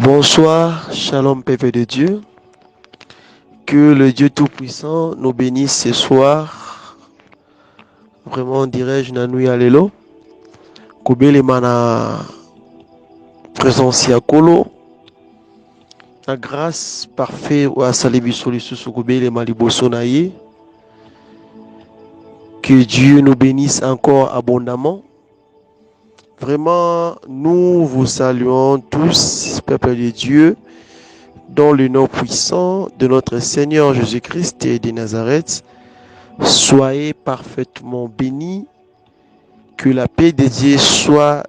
Bonsoir, shalom peuple de Dieu. Que le Dieu Tout-Puissant nous bénisse ce soir. Vraiment, dirais-je, Nanui Alelo. Koubele mana présence ya Kolo. La grâce parfaite ou à Salibiso Lissus Koubele Maliboso Naye. Que Dieu nous bénisse encore abondamment. Vraiment, nous vous saluons tous, peuple de Dieu, dans le nom puissant de notre Seigneur Jésus-Christ et de Nazareth. Soyez parfaitement bénis. Que la paix de Dieu soit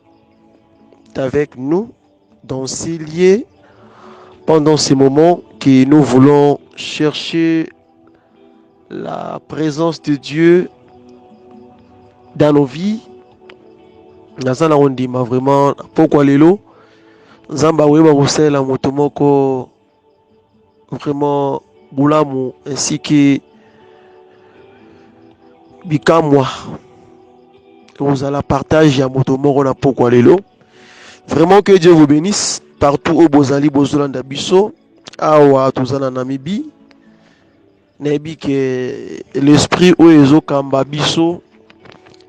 avec nous dans ces lieux pendant ces moments que nous voulons chercher la présence de Dieu dans nos vies. Nazana ondima vraiment pourquoi lelo Nzamba weba kosela moto moko vraiment bulamu ainsi que bikamwa vous allez partager à moto moko na pourquoi lelo. Vraiment que Dieu vous bénisse partout où bozali bozolanda biso awa tozana Namibie nayebi que l'esprit où ezokamba biso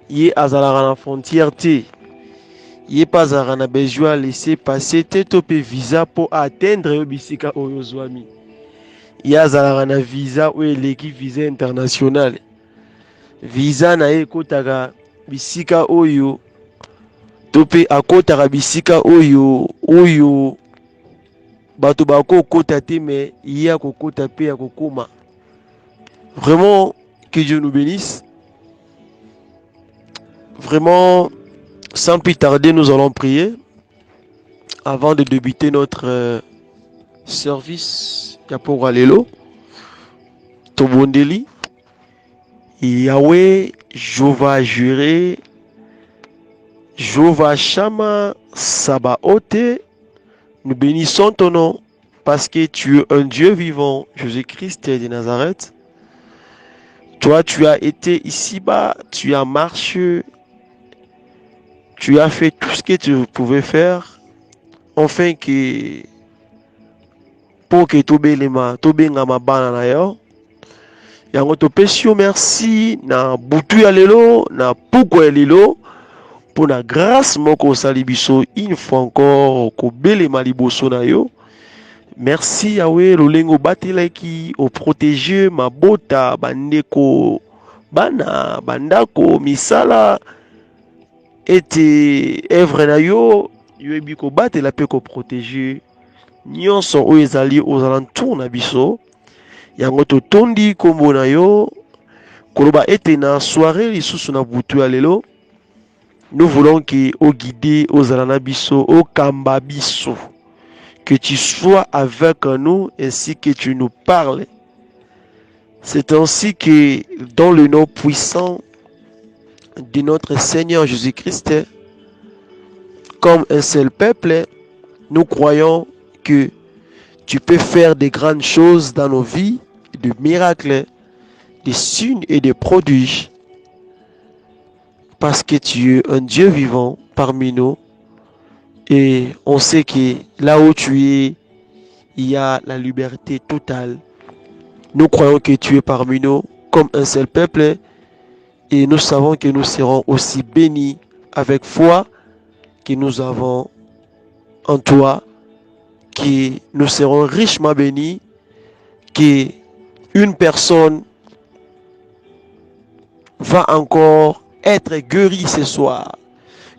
ye azalaka na frontière te. Il n'est pas à besoin de laisser passer topé visa pour atteindre le bisika oyozwami. Il y a un visa ou l'équipe visa international. Visa na ekotaka bisika oyo topé akotaka bisika oyo bato bako kota te mais il y a kokota pe ya kokoma. Vraiment que Dieu nous bénisse. Vraiment, sans plus tarder, nous allons prier avant de débuter notre service. Yapo Galelo, Tobondeli, Yahweh, Jova Juré, Jova Shama, Sabaote. Nous bénissons ton nom parce que tu es un Dieu vivant, Jésus-Christ de Nazareth. Toi, tu as été ici-bas, tu as marché. Tu as fait tout ce que tu pouvais faire, enfin que pour que tobenga mabana na yo. Yango topesio merci na butu ya lelo, na puko ya lelo, pour la grâce moko osali biso une fois encore kobelema liboso na yo. Merci Yahweh lolengo batelaki o protéger mabota bandeko bana bandako misala ete evre na yo yoyebi kobatela pe koprotege nyonso oyo ezali aux alentours na biso yango totondi kombo na yo koloba ete na soirée lisusu na butu ya lelo nous voulons que o guider ozala na biso okamba biso, que tu sois avec nous ainsi que tu nous parles. C'est ainsi que dans le nom puissant de notre Seigneur Jésus-Christ, comme un seul peuple, nous croyons que tu peux faire des grandes choses dans nos vies, des miracles, des signes et des prodiges, parce que tu es un Dieu vivant parmi nous. Et on sait que là où tu es, il y a la liberté totale. Nous croyons que tu es parmi nous comme un seul peuple. Et nous savons que nous serons aussi bénis avec foi que nous avons en toi, que nous serons richement bénis, qu'une personne va encore être guérie ce soir,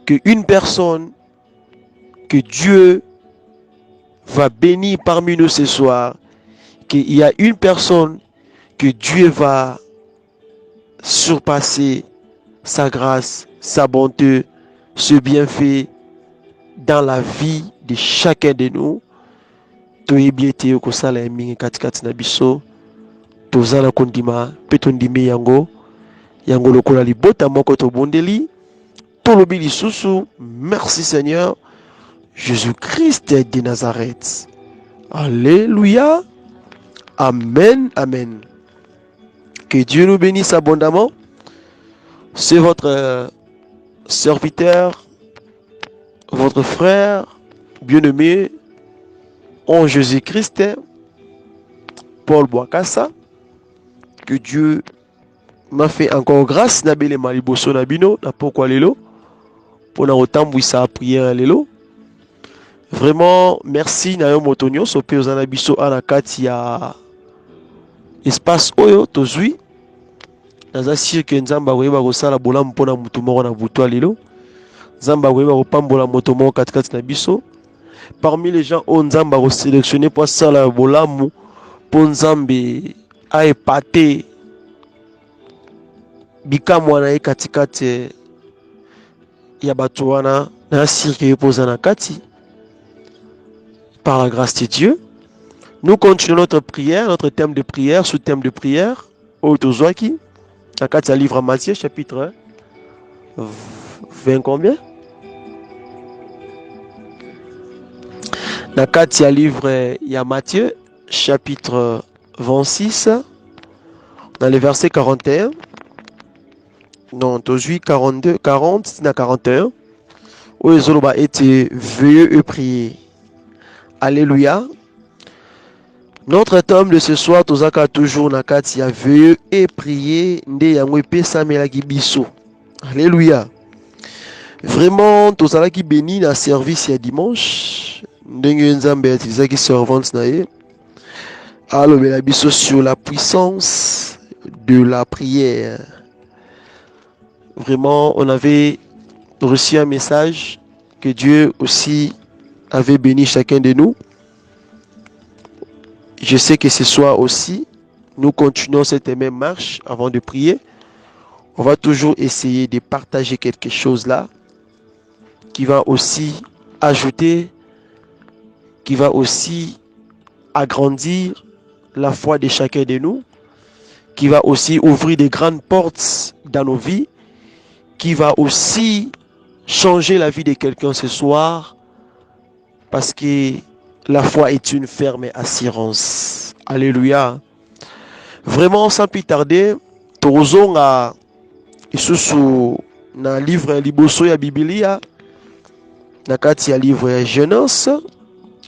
qu'une personne que Dieu va bénir parmi nous ce soir, qu'il y a une personne que Dieu va surpasser sa grâce, sa bonté, ce bienfait dans la vie de chacun de nous. Toyebiete okosala emingi katikati na biso tozala kondima pe tondimi yango lokola libota moko tobondeli tolobi lisusu. Merci Seigneur Jésus-Christ de Nazareth. Alléluia. Amen, amen. Que Dieu nous bénisse abondamment. C'est votre serviteur, votre frère bien-aimé, en Jésus-Christ, Paul Boakassa, que Dieu m'a fait encore grâce, Nabele Maliboso Nabino, na pourquoi lelo, pour na autant sa prière lelo. Vraiment, merci Nayo Motonio, sope ozanabiso anakati ya espace oyo tozui. Naza sûr que Nzamba weba kosala bolamu mpona mutu moko na butu lelo. Nzamba weba kopambola moto moko katikati na biso. Parmi les gens on Nzamba ko sélectionner pour sala bolamu pour Nzambe a épaté bikamwa na katikati ya bato wana na sûr que poza na kati. Par la grâce de Dieu, nous continuons notre prière, notre thème de prière, sous-thème de prière, Otozwaki, dans le livre à Matthieu, chapitre 20 combien? Dans le livre à Matthieu, chapitre 26, dans le verset 41, non, Tozui 42, 40, dans 41, où les Zoloba étaient veuilleux et prier. Alléluia. Notre tome de ce soir, Tozaka toujours nakati ya veuilleux et prier nde yango epesa melaki biso. Alléluia. Vraiment, Tozalaki béni na service ya dimanche. Ndenge Nzambe atilizaki servante na ye. Alobela biso sur la puissance de la prière. Vraiment, on avait reçu un message que Dieu aussi avait béni chacun de nous. Je sais que ce soir aussi, nous continuons cette même marche avant de prier. On va toujours essayer de partager quelque chose là qui va aussi ajouter, qui va aussi agrandir la foi de chacun de nous, qui va aussi ouvrir des grandes portes dans nos vies, qui va aussi changer la vie de quelqu'un ce soir. Parce que la foi est une ferme assurance. Alléluia. Vraiment, sans plus tarder, Torozon a isusu na livre liboso ya Biblia, na kati ya livre ya Genèse,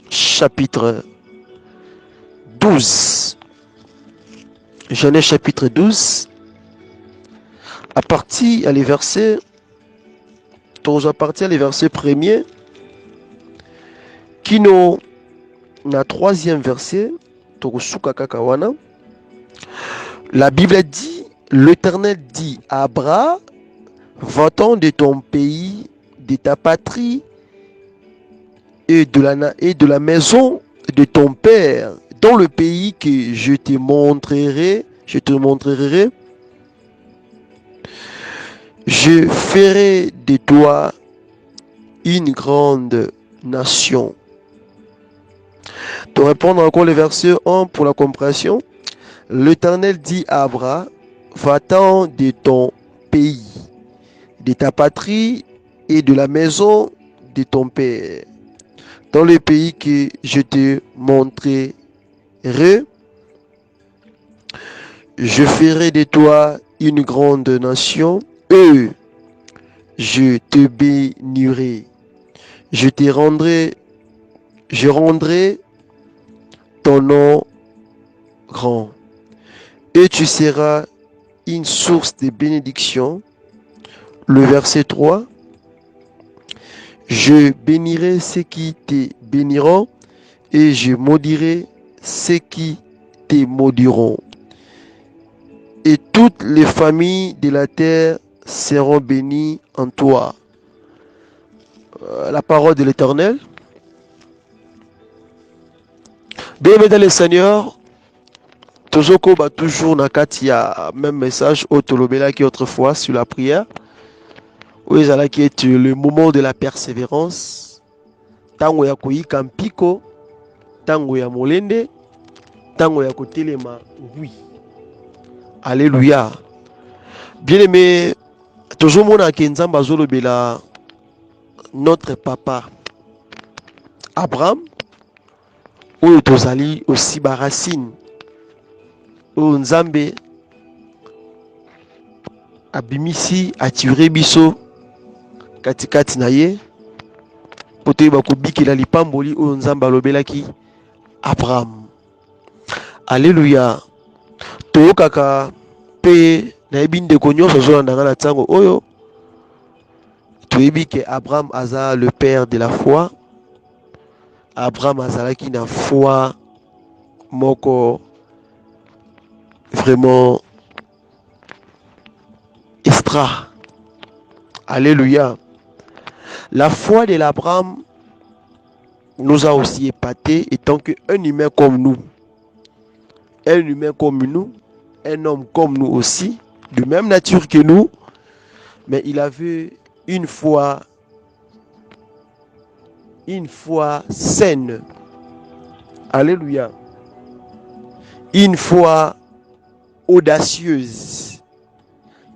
chapitre 12. Genèse chapitre 12. À partir les versets, Torozon à partir les versets premiers. Kino na troisième verset, Tokusuka Kakawana, la Bible dit, l'Éternel dit à Abraham, va-t'en de ton pays, de ta patrie et de la maison de ton père, dans le pays que je te montrerai, je ferai de toi une grande nation. Pour répondre encore le verset 1 pour la compréhension, l'Éternel dit à Abraham, va-t'en de ton pays, de ta patrie et de la maison de ton père, dans le pays que je te montrerai, je ferai de toi une grande nation, et je te bénirai, je rendrai ton nom grand, et tu seras une source de bénédiction. Le verset 3, je bénirai ceux qui te béniront, et je maudirai ceux qui te maudiront. Et toutes les familles de la terre seront bénies en toi. La parole de l'Éternel. Bien-aimés dans le Seigneur, Tozoko ba toujours na kati ya même message au Tolobela qui autrefois sur la prière. Où ezala qui est le moment de la persévérance. Tango ya koyika mpiko, tango ya molende, tango ya kotelema oui. Alléluia. Bien-aimé, toujours mona ke Nzamba zolobela notre papa Abraham. Oyo tozali aussi baracine oyo Nzambe abimisi atire biso katikati na ye po toyeba kobikela lipamboli oyo Nzambe alobelaki Abraham. Alléluia. To kaka pe na ebinde konyo sozo na ngana tsango oyo. Toyebi que Abraham aza le père de la foi. Abraham azalaki na foi moko vraiment extra. Alléluia. La foi de l'Abraham nous a aussi épaté étant qu'un humain comme nous, un humain comme nous, un homme comme nous aussi, de même nature que nous, mais il avait une foi saine. Alléluia. Une foi audacieuse.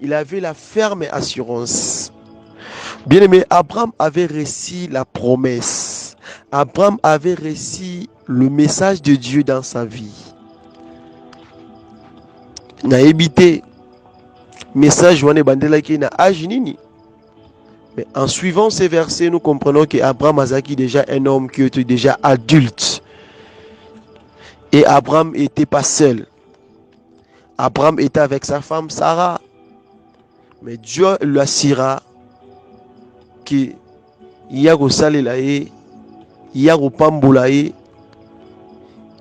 Il avait la ferme assurance. Bien-aimé, Abraham avait reçu la promesse. Abraham avait reçu le message de Dieu dans sa vie. Na évité message wane bandela ki na âge nini. Mais en suivant ces versets, nous comprenons que Abraham azaki déjà un homme qui était déjà adulte. Et Abraham n'était pas seul. Abraham était avec sa femme Sarah. Mais Dieu lui assura que Yago Salelae, Yago Pambolae,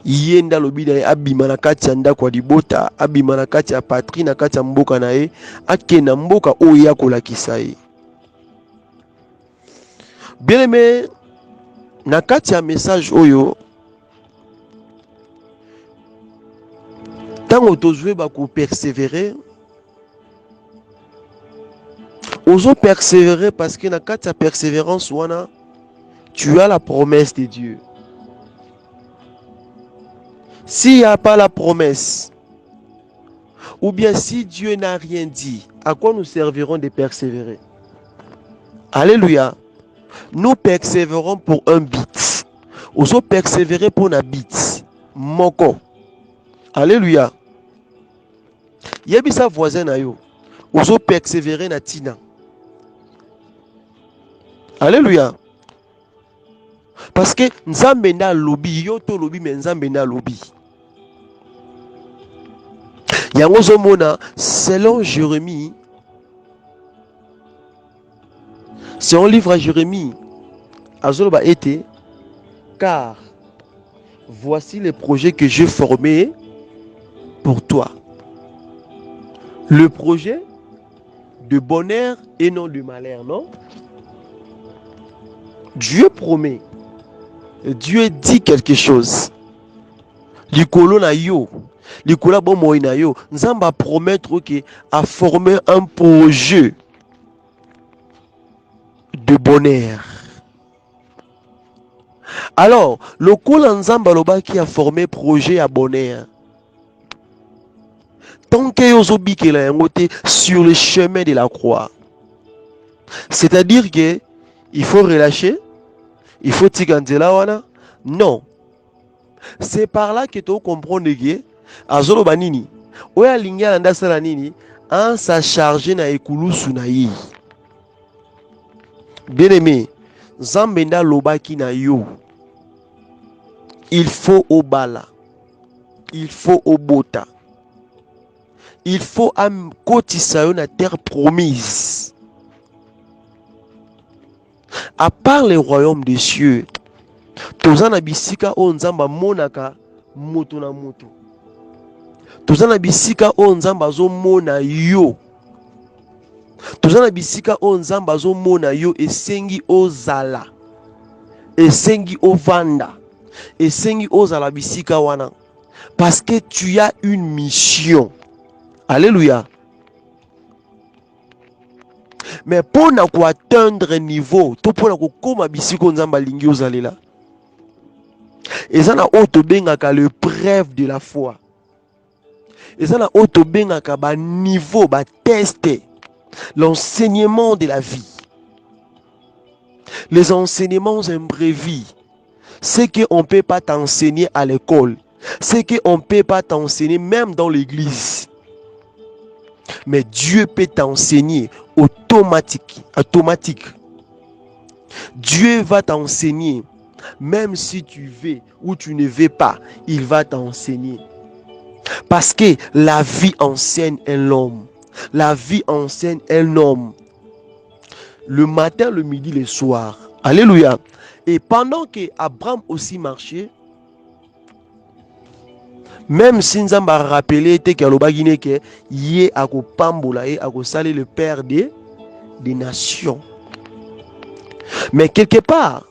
Yenda lobida abima na kati ya ndako libota, abima na kati ya patrie na kati ya mboka na ye, akena mboka oyo yakolakisa ye. Bien aimé, na kati ya message oyo, tango tozwe bako persévérer, ozo persévérer parce que na kati ya persévérance wana, tu as la promesse de Dieu. S'il n'y a pas la promesse, ou bien si Dieu n'a rien dit, à quoi nous servirons de persévérer? Alléluia. Nous persévérons pour un but. Nous persévérer pour un but. Moko. Alléluia. Yebisa voisin na yo. Nous persévérer na tina. Alléluia. Parce que nzambe na lobi, yo to lobi mais nzambe na lobi. Yango zomona, selon Jérémie, c'est un livre à Jérémie, azoloba été, car voici les projets que j'ai formés pour toi. Le projet de bonheur et non de malheur, non? Dieu promet. Dieu dit quelque chose. Likolo na yo, likolo bomo na yo, nzamba promettre que a former un projet de bonheur. Alors, le kola nzamba loba qui a formé projet à bonheur. Tant que yozobi que la ngote sur le chemin de la croix. C'est-à-dire que il faut relâcher. Il faut tigandela wana. Non. C'est par là que tu comprends que azolo banini. Oya linga nda sala nini en sa charger na ekulusu na yi. Bien-aimé, Zambenda lobaki na yo. Il faut au bala. Il faut au bota. Il faut am kotisa yo na terre promise. À part les royaumes des cieux, tozana bisika o nzamba monaka moto na moto. Tozana bisika o nzamba zo mona yo. Tozana bisika o nzamba zo mona yo esengi ozala. Esengi ovanda. Esengi ozala bisika wana. Parce que tu as une mission. Alléluia. Mais pour atteindre un niveau, to pour koma bisiko nzamba lingi ozalela. Et ça na auto bengaka le preuve de la foi. Et ça na auto bengaka ba niveau ba tester l'enseignement de la vie. Les enseignements imprévus, c'est qu'on ne peut pas t'enseigner à l'école, c'est qu'on ne peut pas t'enseigner même dans l'église. Mais Dieu peut t'enseigner automatique. Dieu va t'enseigner Même si tu veux ou tu ne veux pas, il va t'enseigner. Parce que la vie enseigne un homme. La vie enseigne un homme. Le matin, le midi, le soir. Alléluia. Et pendant que Abraham aussi marchait, même si nous avons rappelé que Yé ako pambola et ako salé le père des nations. Mais quelque part,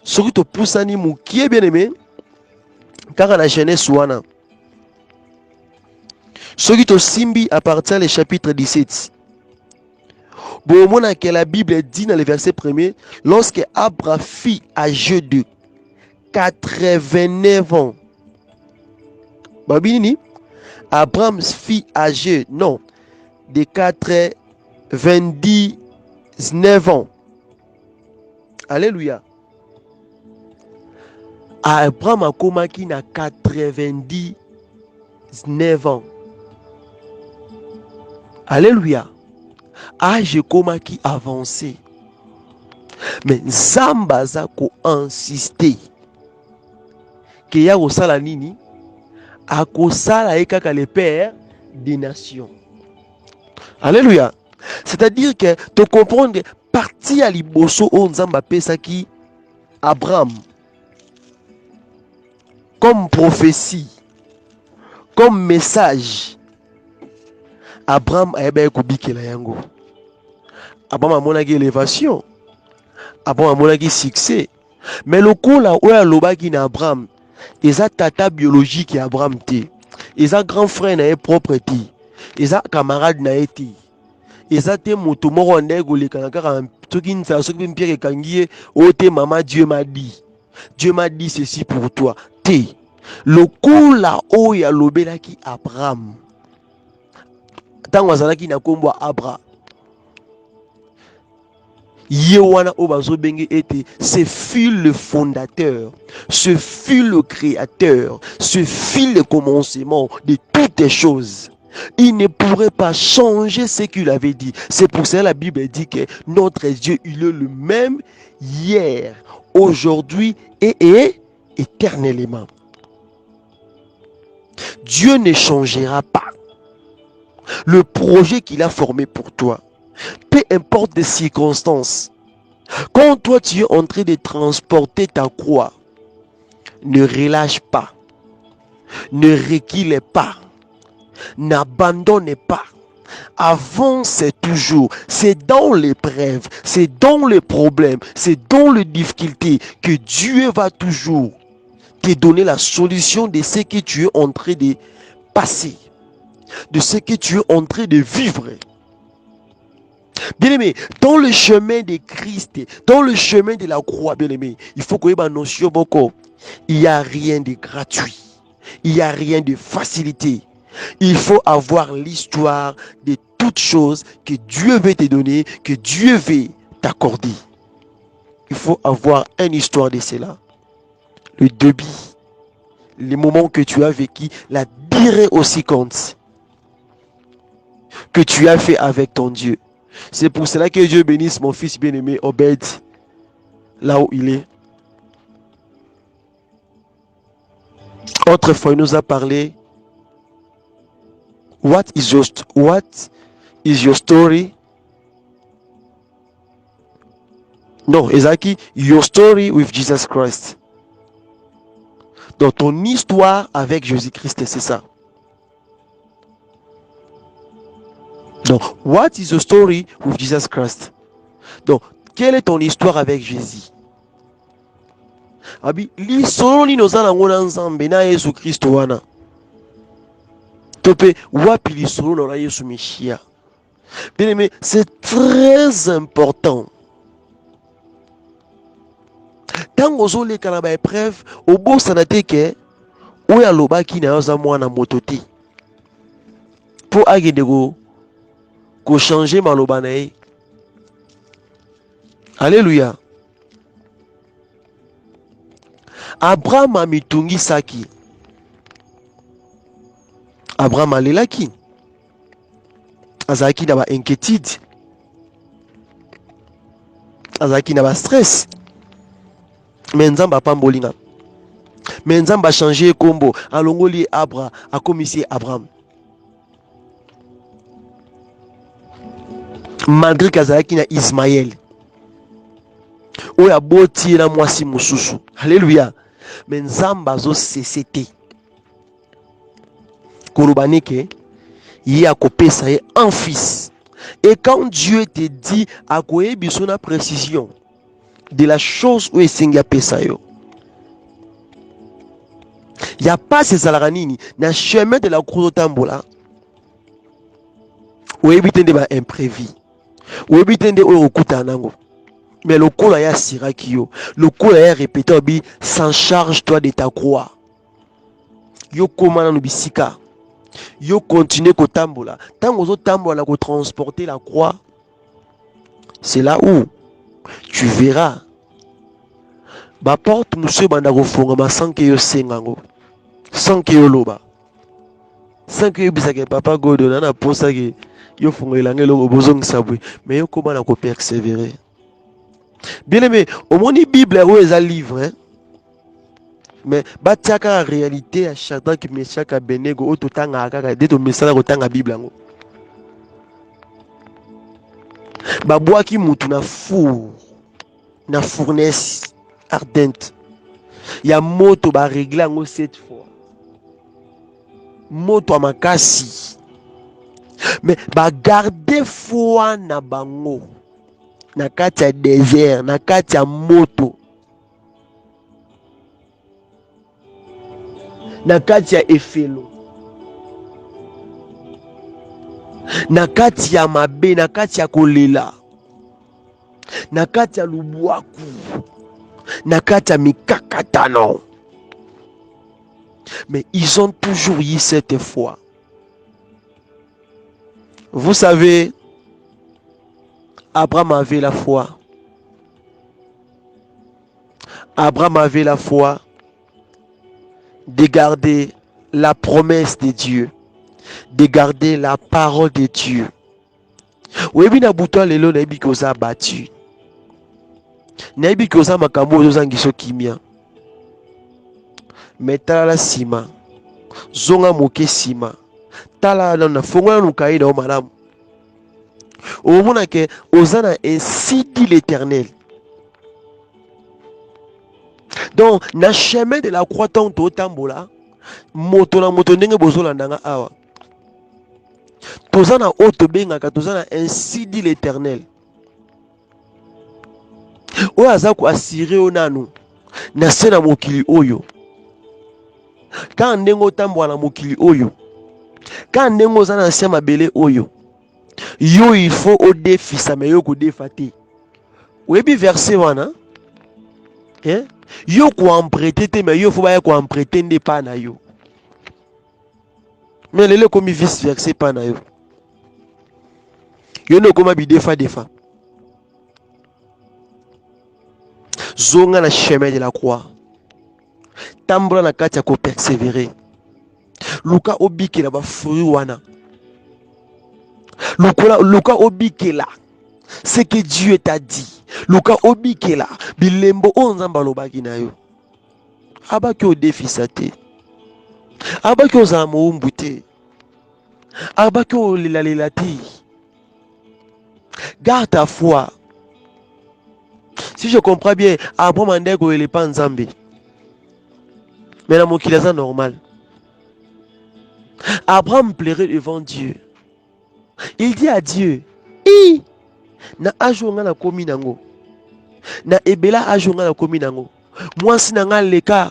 ce qui te pousse à nous, qui est bien aimé, car on a Genèse Souana. Ce qui te simbi à partir du chapitre 17. Bon, que la Bible dit dans le verset 1er, lorsque Abraham fit âgé de 89 ans. Babini, Abraham fit âgé, non, de 99 ans. Alléluia. Abraham a commencé à 99 ans. Alléluia. Âge commencé à avancer. Mais Zambaza ko insisté que ya osala nini a kosala ekaka le père des nations. Alléluia. C'est-à-dire que tu comprends que parti à liboso on Nzamba pesaki Abraham comme prophétie, comme message. Abraham a ebe kubikela yango. Abraham a monaki élévation. Abraham a monaki succès. Mais le coup là où alobaki na Abraham, eza tata biologique ya Abraham te. Eza grand frère na ye propre te. Eza camarade na ye te. Eza te moto moko ndeko lekana kaka soki nza soki mpire kangie o te maman Dieu m'a dit. Dieu m'a dit ceci pour toi. Te. Le coup là où ya lobelaki Abraham. Tango azalaki na kombo Abra. Yewana Obazo-Bengue était, ce fut le fondateur, ce fut le créateur, ce fut le commencement de toutes les choses. Il ne pourrait pas changer ce qu'il avait dit. C'est pour ça que la Bible dit que notre Dieu, il est le même hier, aujourd'hui et éternellement. Dieu ne changera pas le projet qu'il a formé pour toi. Peu importe les circonstances, quand toi tu es en train de transporter ta croix, ne relâche pas, ne recule pas, n'abandonne pas, avance toujours. C'est dans l'épreuve, c'est dans les problèmes, c'est dans les difficultés que Dieu va toujours te donner la solution de ce que tu es en train de passer, de ce que tu es en train de vivre. Bien-aimé, dans le chemin de Christ, dans le chemin de la croix, bien-aimé, il faut qu'on ait une notion beaucoup. Il n'y a rien de gratuit. Il n'y a rien de facilité. Il faut avoir l'histoire de toutes choses que Dieu veut te donner, que Dieu veut t'accorder. Il faut avoir une histoire de cela. Le début, les moments que tu as vécu, la durée aussi compte. Que tu as fait avec ton Dieu. C'est pour cela que Dieu bénisse mon fils bien-aimé Obed, là où il est. Autrefois, il nous a parlé. What is your story? Non, Ezaki, your story with Jesus Christ. Donc ton histoire avec Jésus-Christ, c'est ça. Donc, what is your story with Jesus Christ? Donc, quelle est ton histoire avec Jésus? Abi, l'histoire ni nos alangona ensemble na Yesu Christo wana. Tope, wapi l'histoire na Yesu Meshia. Bien aimé, c'est très important. Tant ozo le kanaba épreuve, obo sanate ke oya lobaki na yoza mwana motote. Pour agedego ko changer maloba na ye. Alléluia. Abraham a mitungi saki. Abraham a lelaki. Azaki na ba inquiétude. Azaki na ba stress. Mais nzamba pambolinga. Mais nzamba changé combo. Alongoli Abra, a commissaire Abraham. Malgré Kazaki na Ismaël. Oya boti na mwasi mususu. Alléluia. Mais nzamba zo CCT. Korobanike, il y a coupé ça un fils. Et quand Dieu te dit à quoi besoin de précision de la chose où est a pesayo. Il n'y a pas ces salaranini dans le chemin de la croix tambola. Où éviter des imprévus. Où éviter des okuta nango. Mais le coup là ya sirakio, le coup là ya répété bi sans charge toi de ta croix. Yo komana no bisika. Yo continue ko tambola. Tant que tambola ko transporter la croix. C'est là où tu verras. Ba porte monsieur banda ko fonga ma sans que yo sengango. Sans que yo loba. Sans que yo bisaka papa godo na posa ke yo fonga ilangelo bozong sabwe. Mais yo komana ko persévérer. Bien aimé, au moins la Bible est un livre, hein? Mais batiaka en réalité à Shadrach qui me chaque Abednego auto tanga kaka dès to message ko tanga Bible ngo. Ba boaki mutu na four na fournaise ardente. Ya moto ba régler ngo 7 fois. Moto a makasi. Mais ba garder foi na bango. Na kati ya désert, na kati ya moto, na kati ya efelo, na kati ya mabe, na kati ya kolela, na kati ya lubwaku, na kati ya mikakatano. Mais ils ont toujours eu cette foi. Vous savez, Abraham avait la foi. Abraham avait la foi de garder la promesse de Dieu, de garder la parole de Dieu. Oui, bien abuto lelo na ebi koza battu. Na ebi koza makambo ozangiso kimia. Metala la sima. Zonga moke sima. Tala na fongola nukaida o malamu. Au moment que Osana ainsi dit l'Éternel. Donc, na chemin de la croix tant to tambola, moto na moto ndenge bozola ndanga awa. Tozana oto benga ka tozana ainsi dit l'Éternel. Oyo aza ko assurer onanu na sena mokili oyo. Ka ndengo tambola na mokili oyo. Ka ndengo zana sema bele oyo. Yo il faut au défi ça mais yo ko défaté. Webi verset wana. Hein? Yo ko emprunter mais yo faut ba ko emprunter ndé pa na yo. Mais lele komi vice verset pa na yo. Yo no koma bi défa. Zonga na chemin de la croix. Tambola na kati ya ko persévérer. Luka obiki na ba fruit wana. Luka obikela. Ce que Dieu t'a dit. Luka obikela. Bilembo onzamba lobaki na yo. Abaki o défi sate. Abaki o zamo umbute. Abaki o lilalilati. Garde ta foi. Si je comprends bien, Abraham andeko il est pas nzambe. Mais la mokila ça normal. Abraham plairait devant Dieu. Il dit à Dieu, na ajonga na komi nango. Na ebela ajonga na komi nango. Moi si nanga leka.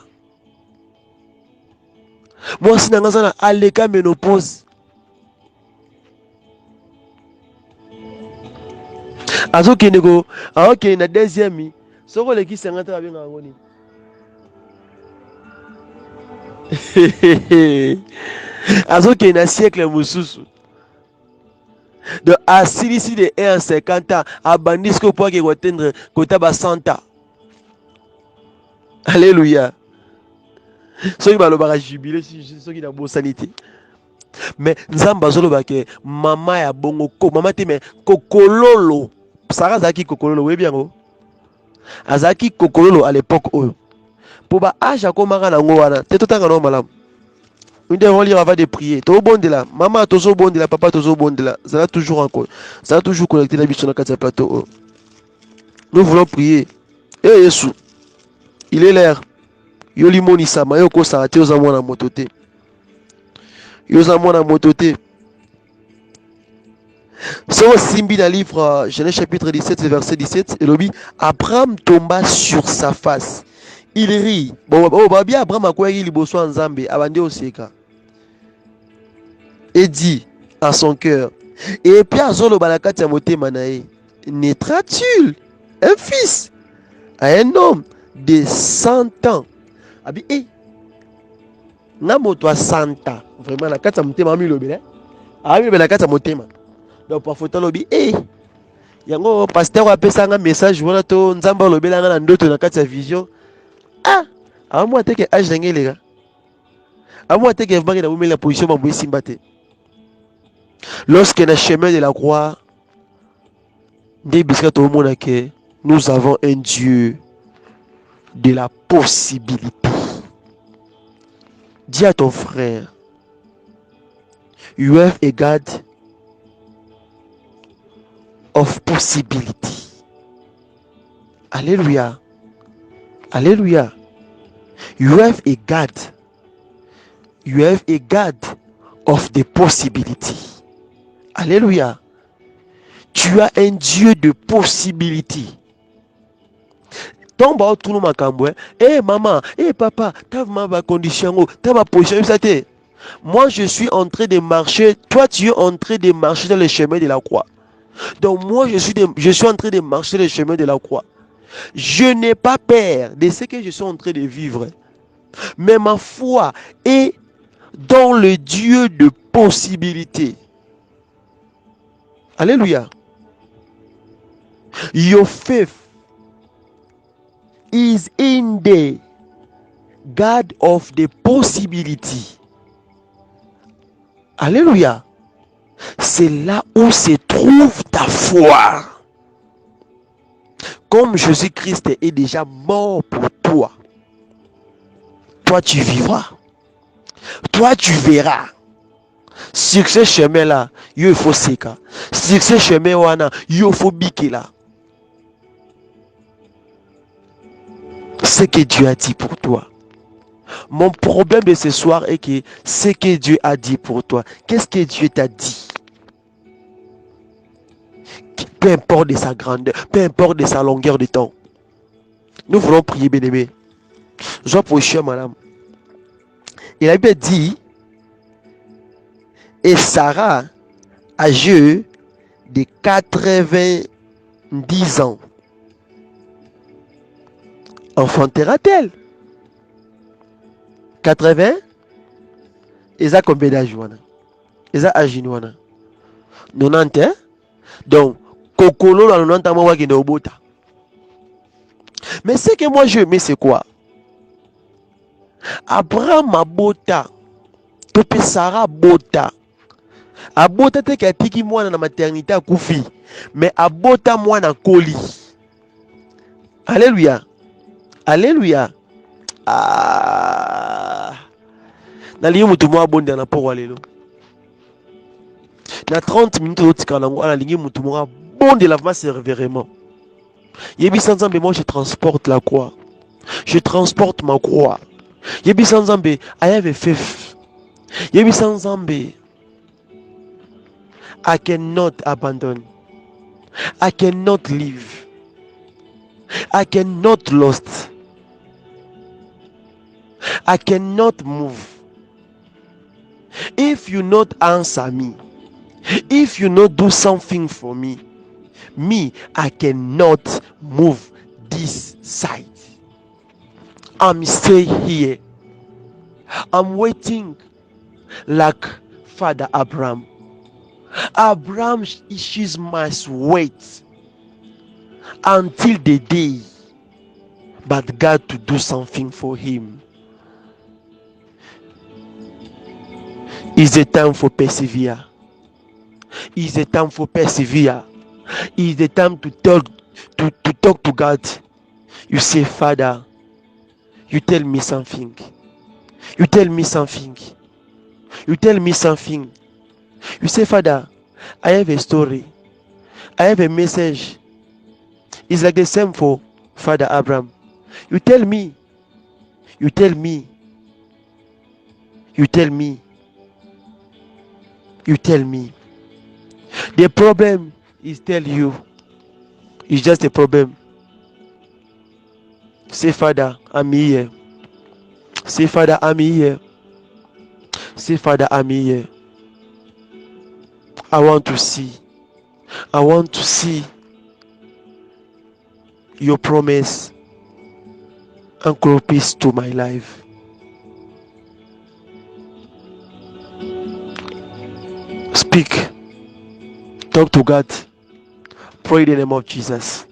Moi si nanga sana aleka ménopause. Azo kenego, ok na deuxième, soko leki 50 ba benga ngoni. Azo ke na siècle mususu. De assis de 1 à 50 ans, à bandisco pour qu'il atteindre côté bas 100 ans. Alléluia. Ceux qui va jubiler, ceux qui ont bonne sanité. Mais nzamba zolo bake mama ya bongo ko mama te mais kokololo. Sarah zaki kokololo we bien go. Azaki kokololo à l'époque oyo. Pour ba âge akomaka nango wana, te totanga no malamu. Nous devons lire avant de prier. To bonde là, maman tozo bonde là, papa tozo bonde là. Ça va toujours encore. Ça va toujours connecter la vie sur le plateau. Nous voulons prier. Eh Yesu, il est l'air. Yo limoni sama yo ko sarate aux amona mototé. Yo amona mototé. C'est Simbi dans le livre Genèse chapitre 17 verset 17 et le dit Abraham tomba sur sa face. Il rit. Bon bien Abraham a quoi il bosso en Zambie abandé au seka. Et dit à son cœur et puis à zolo balakati ya motema nae naîtra-t-il un fils à un homme de 100 ans. Abi na moto 100 ans vraiment la kati ya motema ami lobela. Ami lobela kati ya motema. Donc parfois lobi yango pasteur apesa nga message wana to nzamba lobela nga na ndoto na kati ya vision moi te ke âge ngé les gars moi te ke bangi na bomela la position maboy simbate lorsque na chemin de la croix ndé biska to mona ke nous avons un Dieu de la possibilité. Dis à ton frère you have a God of possibility. Alléluia. Alléluia. You have a God. You have a God of the possibility. Alléluia. Tu as un Dieu de possibilité. Tombe au tout le monde. Eh maman, eh papa, t'as ma condition, t'as ma position. Moi je suis en train de marcher. Toi tu es en train de marcher dans le chemin de la croix. Donc moi je suis en train de marcher le chemin de la croix. Je n'ai pas peur de ce que je suis en train de vivre. Mais ma foi est dans le Dieu de possibilités. Alléluia. Your faith is in the God of the possibility. Alléluia. C'est là où se trouve ta foi. Comme Jésus-Christ est déjà mort pour toi, toi tu vivras. Toi tu verras. Sur ce chemin-là, il faut seka. Sur ce chemin-là, il faut biquer là. Ce que Dieu a dit pour toi. Mon problème de ce soir est que ce que Dieu a dit pour toi, qu'est-ce que Dieu t'a dit? Peu importe de sa grandeur, peu importe de sa longueur de temps. Nous voulons prier, bien-aimé. Je vais prêcher, madame. Il a bien dit, et Sarah, âgée de 90 ans, enfantera-t-elle? 80? Et ça combien d'âge? Et ça âge? 90? Donc, Kokolo la 90 ans, qui est au bota. Mais ce que moi je mets, c'est quoi? Abraham a bota. Tope Sarah bota. Abota te katiki mwana na maternité à Koufi. Mais abota mwana koli. Alléluia. Alléluia. Nalingi mutu mwa bonde na poko lelo. Na 30 minutes otika nango nalingi mutu mwa bonde lavement sévèrement. Yebi Sanzambe, moi je transporte la croix. Je transporte ma croix. Yebi Sanzambe, I have a faith. Yebi Sanzambe, I cannot abandon. I cannot leave. I cannot lost. I cannot move. If you not answer me, if you not do something for me, I cannot move this side. I'm stay here. I'm waiting like Father Abraham. Abraham, she must wait until the day, but God to do something for him. It's the time for persevere. It's the time for persevere. It's the time to talk to God. You say, Father, you tell me something. You tell me something. You tell me something. You say, Father, I have a story. I have a message. It's like the same for Father Abraham. You tell me. You tell me. You tell me. You tell me. The problem is tell you. It's just a problem. Say, Father, I'm here. Say, Father, I'm here. Say, Father, I'm here. I want to see. I want to see your promise and grow peace to my life. Speak. Talk to God. Pray in the name of Jesus.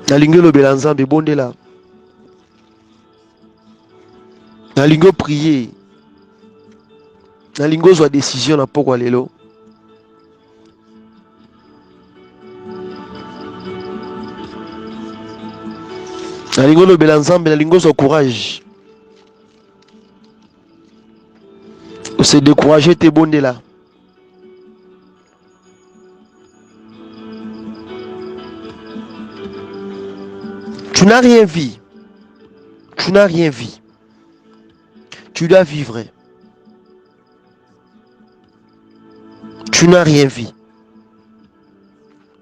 Nalingo lobela nzambe bondela. Nalingo prier. Nalingo zwa décision na pokwa lelo. Nalingo lobela nzambe, nalingo zwa courage. Ou se décourager te bondela. Tu n'as rien vu. Tu n'as rien vu. Tu dois vivre. Tu n'as rien vu.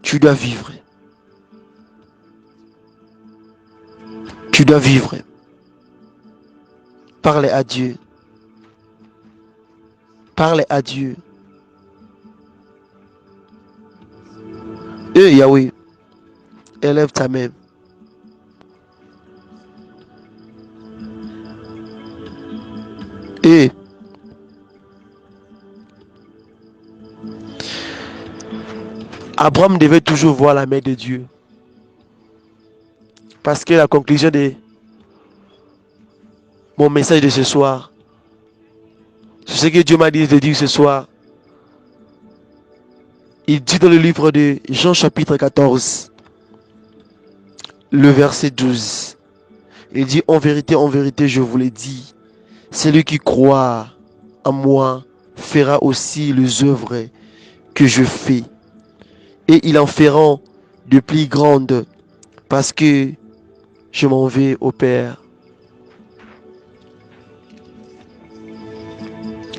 Tu dois vivre. Tu dois vivre. Parle à Dieu. Parle à Dieu. Yahweh, élève ta main. Abraham devait toujours voir la main de Dieu. Parce que la conclusion de mon message de ce soir, c'est ce que Dieu m'a dit de dire ce soir. Il dit dans le livre de Jean chapitre 14, le verset 12. Il dit, en vérité, je vous l'ai dit, celui qui croit en moi fera aussi les œuvres que je fais. Et il en fera de plus grandes parce que je m'en vais au Père.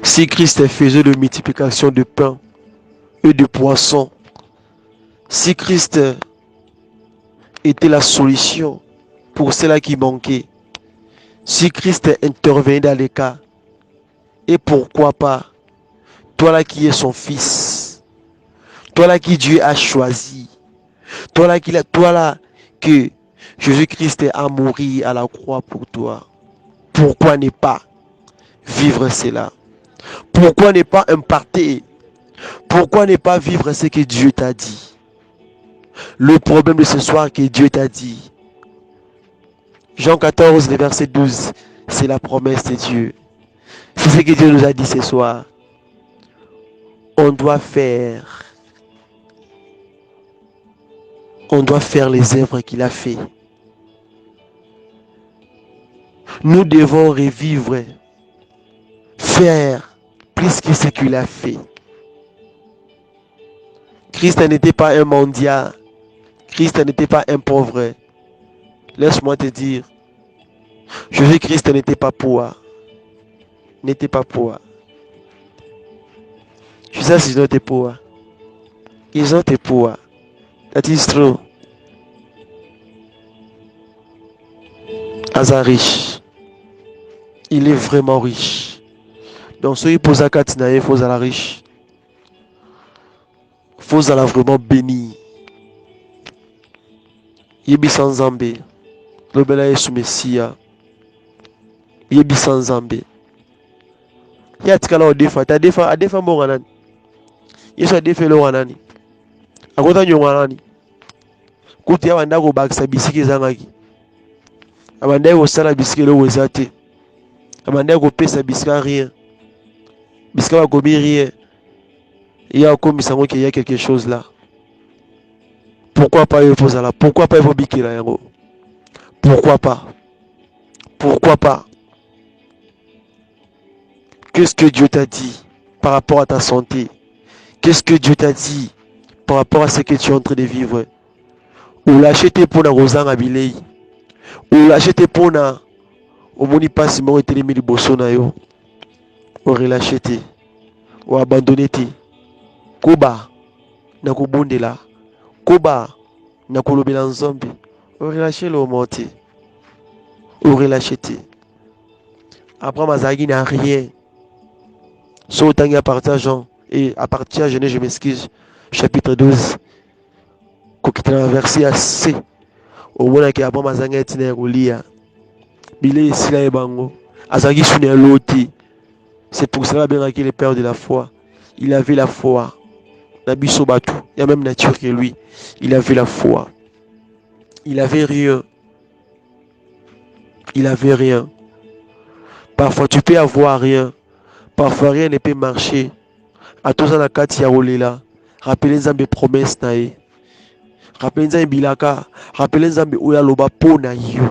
Si Christ faisait de multiplication de pain et de poissons, si Christ était la solution pour cela qui manquait, si Christ intervenait dans les cas, et pourquoi pas toi là qui es son fils, toi là qui Dieu a choisi, toi là que Jésus-Christ a mouru à la croix pour toi, pourquoi ne pas vivre cela? Pourquoi ne pas imparter? Pourquoi ne pas vivre ce que Dieu t'a dit? Le problème de ce soir que Dieu t'a dit, Jean 14, le verset 12, c'est la promesse de Dieu. C'est ce que Dieu nous a dit ce soir. On doit faire les œuvres qu'il a fait. Nous devons revivre, faire plus que ce qu'il a fait. Christ n'était pas un mendiant. Christ n'était pas un pauvre. Laisse-moi te dire, Jésus-Christ n'était pas pauvre. N'était pas pauvre. Jesus is not a poor. He's not a poor. That is true. Aza riche. Il est vraiment riche. Donc, ceux qui posent à Katina, il faut à la riche. Il faut à la vraiment béni. Yebi sans Zambé. Le bela est sous Messia. Yebi sans Zambé. Il y a tkala au défa. Ta défa, a défa mon ganan. Il y a défa le ganani. A kota nyo ganani. Kuti ya wanda go baksa bisiki zangaki. Abandai go sala bisiki le wezate. Abandai go pesa bisika rien. Bisika va gobi rien. Il y a comme il y a quelque chose là. Pourquoi pas Yopozala? Pourquoi pas Yopobikila yango? Pourquoi pas? Pourquoi pas? Qu'est-ce que Dieu t'a dit par rapport à ta santé? Qu'est-ce que Dieu t'a dit par rapport à ce que tu es en train de vivre? Ou l'acheter pour la Rosanga Bilei? Ou l'acheter pour la Omoni Passi Moro Telemi Liboso na yo? Ou relacheter? Ou abandonner te? Koba na kubundela? Koba na kolobela nzambe? Ou relâcher le monté? Ou relacheter? Après Mazagi n'a rien. Sauf à partir Jean. Et à partir de Genèse, je m'excuse. Chapitre 12. Kokitana verset assez. Au moins que après Mazanga etina kolia. Bile sila ebango. Azagi sune loti. C'est pour cela bien qu'il est père de la foi. Il avait la foi. Nabiso Batu. Il y a même nature que lui. Il avait la foi. Il avait rien. Il avait rien. Parfois tu peux avoir rien. Parfois rien ne peut marcher. À tous en akati ya olela. Rappelez Nzambe promesse nae. Rappelez Nzambe bilaka. Rappelez Nzambe oya loba po na yo.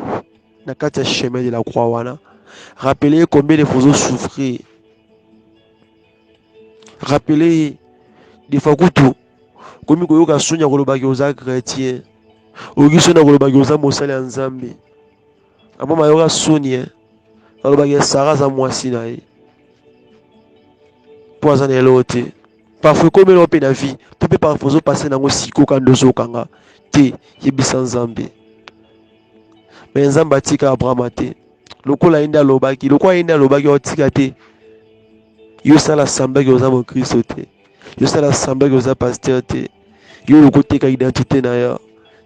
Nakati ya chemin de la croix wana. Rappelez combien de fois souffrir. Rappelez des fois kutu. Komi koyoka sunya koloba ki oza chrétien. Ogi sona koloba ki oza mosali ya Nzambe. Abo mayoka suni koloba ki Sara za mwasi na ye. Poison de l'autre. Parfois comme l'on peut la vie, tu peux parfois passer dans le siko quand deux kanga. Te yebisa Nzambe. Mais Nzambe tika Abraham te. Lokola inda lobaki, lokola inda lobaki otika te. Yo sala samba ki oza mo Kristo te. Yo sala samba ki oza pasteur te. Yo loko teka identité na yo.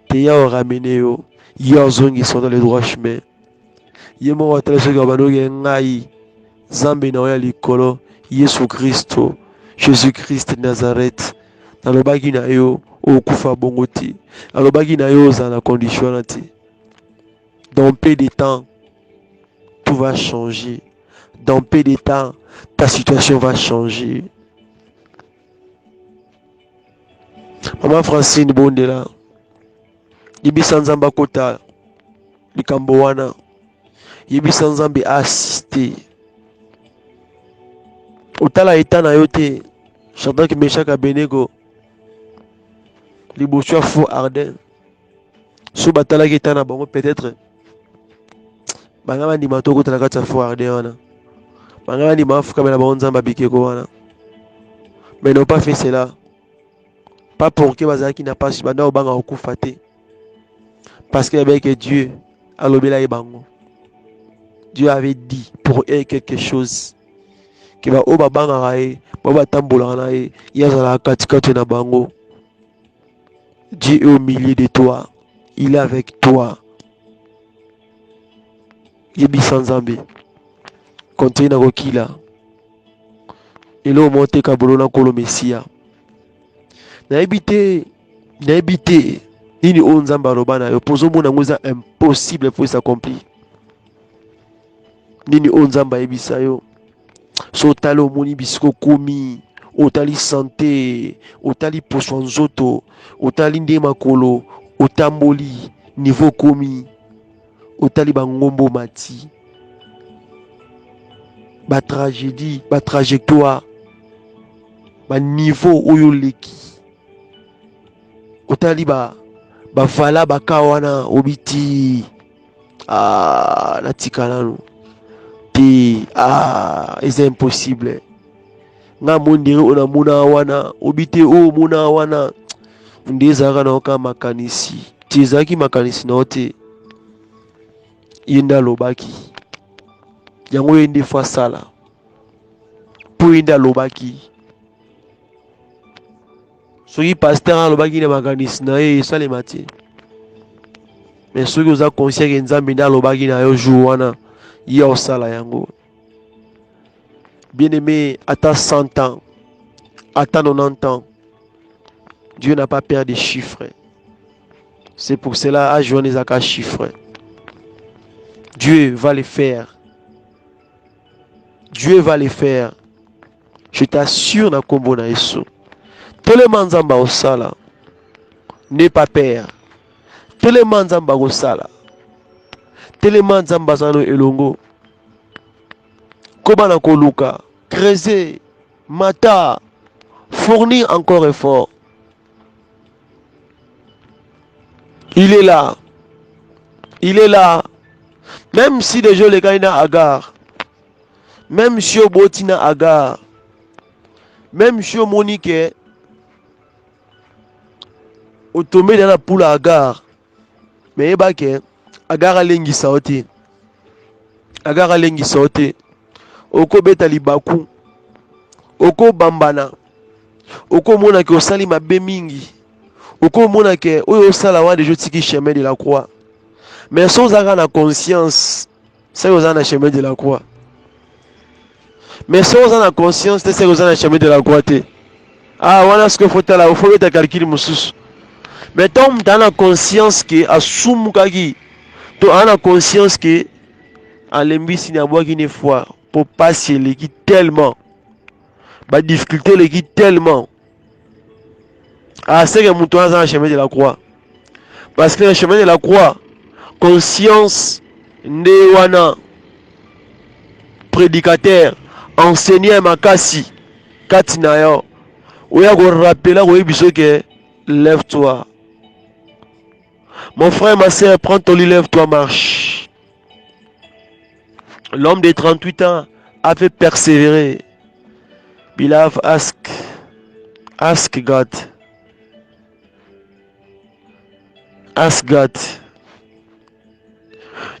Te ya ramener yo. Yo zongi sont dans le droit chemin. Ye mo watela so gabano ngai. Nzambe na ya likolo. Yesu Kristo, Jésus-Christ de Nazareth, dans le bagi na yo, au kufa bongoti, dans le bagi na yo, dans la condition là. Dans peu de temps, tout va changer. Dans peu de temps, ta situation va changer. Maman Francine Bondela, Yibi Sanzamba Kota, Likambowana, Yibi Sanzambe assisté. Otala etana yote Shadrach Meshach Abednego liboso fou ardent so batala etana bango peut-être bangama ndi matoko tala kata fou ardent wana bangama ndi mafuka bela bango nzamba bikeko wana mais n'ont pas fait cela pas pour que bazaki n'a pas banda obanga okufa te parce que avec Dieu alobela bango Dieu avait dit pour eux quelque chose qui va au babanga rae baba tambola na ye yazala katikati na bango. Dieu est au milieu de toi, il est avec toi. Yebi Sanzambe continue na kokila elo monte kabolo na kolo Messia na ebite nini o Nzamba robana yo pozo mona ngoza impossible pour s'accomplir nini o Nzamba ebisa yo so tali omoni bisiko komi otali santé otali poso nzoto otali nde makolo otamboli niveau komi otali bangombo mati ba tragédie ba trajectoire ba niveau oyo leki otali ba vala bakawana obiti natika nanu c'est impossible. Nga mondiri ona muna wana obite o muna wana ndezaka na oka makanisi tizaki makanisi na ote yenda lobaki yango yende fa sala po yenda lobaki soki pasteur lobaki na makanisi na ye sale mati mais soki oza conscient que Nzambe nda lobaki na yo jour wana Yo sala yango. Bien-aimé, à ta 100 ans, à ta 90 ans, Dieu n'a pas peur des chiffres. C'est pour cela à jouer les accords chiffres. Dieu va les faire. Dieu va les faire. Je t'assure na kombo na Yesu. Tellement Nzamba osala. N'aie pas peur. Tellement nzamba sala. Tellement nzamba zano elongo. Kobana koluka. Creuser. Mata. Fournir encore effort. Il est là. Il est là. Même si déjà les gars na agar. Même si au botina agar. Même si au monique. Au tombé dans la poule à agar. Mais ebake. Agar alengi saote. Agar alengi saote. Oko beta libaku. Oko bambana. Oko mona ki osali mabe mingi. Oko mona ke oyo osala wa de jotiki chemin de la croix. Mais sans avoir la conscience, c'est aux le chemin de la croix. Mais sans avoir la conscience, c'est aux le chemin de la croix. Ah, voilà ce qu'il faut là, il faut être calculé musus. Mais tant que tu as la conscience que assume kagi, tu as la conscience que à l'embis n'a pas une fois pour passer les qui tellement, bah difficulté les qui tellement. Ah, c'est que mon toit dans le chemin de la croix. Parce que le chemin de la croix, conscience ne wana prédicateur enseignant makasi katina yo oya ko rappeler ko biso que lève-toi mon frère ma sœur prends ton lit lève-toi marche. L'homme de 38 ans avait persévéré. Beloved, ask God, ask God.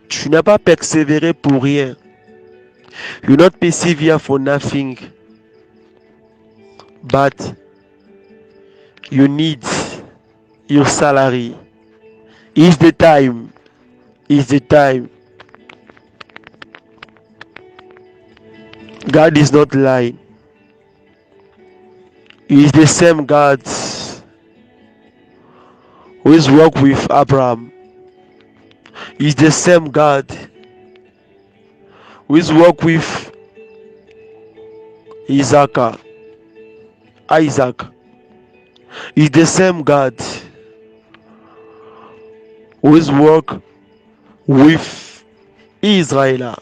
Tu n'as pas persévéré pour rien. You not persevere for nothing, but you need your salary. Is the time. Is the time. God is not lying. He is the same God who is work with Abraham. He is the same God who is work with Isaac. He is the same God who is work with Israel.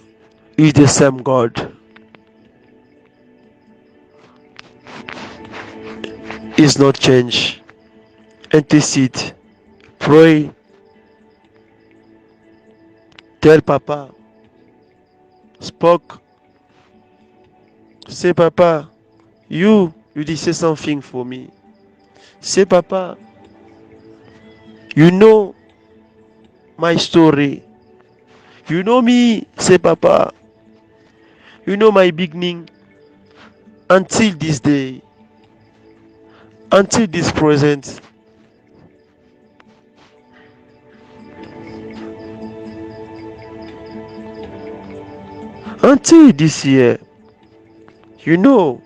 He is the same God. Is not change. Intercede. Pray. Tell Papa. Spoke. Say Papa, you did say something for me. Say Papa, you know my story. You know me. Say Papa, you know my beginning until this day. Until this present. Until this year. You know.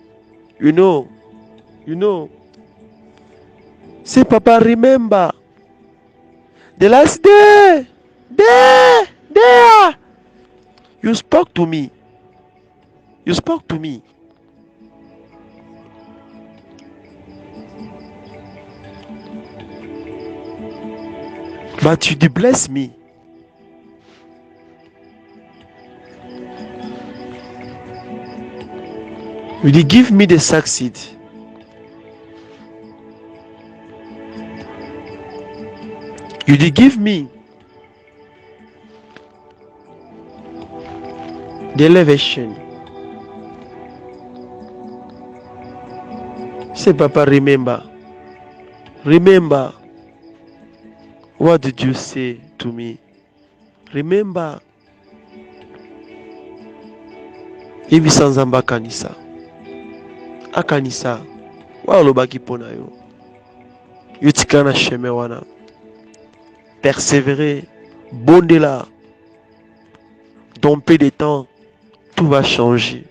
Say Papa, remember the last day. There. You spoke to me. You spoke to me. But you did bless me. You did give me the succeed. You did give me the elevation. Say Papa, remember. What did you say to me? Remember. Yebisa nzamba akanisa. Akanisa. Wa olobaki pona yo. Yotika na chemin wana. Persévérer. Bondela. Dans peu de temps, tout va changer.